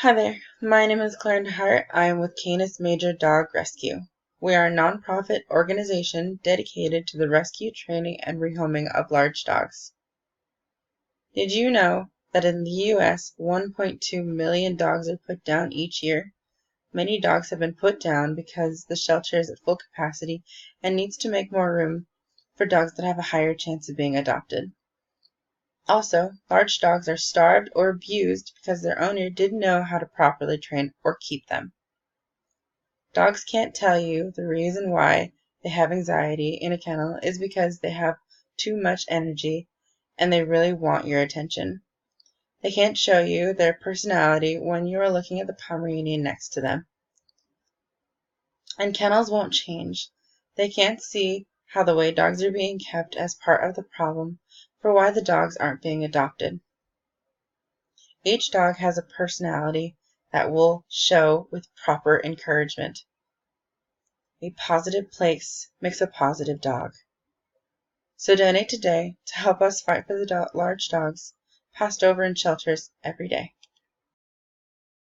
Hi there, my name is Clarence Hart. I am with Canis Major Dog Rescue. We are a nonprofit organization dedicated to the rescue, training, and rehoming of large dogs. Did you know that in the U.S., 1.2 million dogs are put down each year? Many dogs have been put down because the shelter is at full capacity and needs to make more room for dogs that have a higher chance of being adopted. Also, large dogs are starved or abused because their owner didn't know how to properly train or keep them. Dogs can't tell you the reason why they have anxiety in a kennel is because they have too much energy and they really want your attention. They can't show you their personality when you are looking at the Pomeranian next to them. And kennels won't change. They can't see how the way dogs are being kept as part of the problem for why the dogs aren't being adopted. Each dog has a personality that will show with proper encouragement. A positive place makes a positive dog. So donate today to help us fight for the large dogs passed over in shelters every day.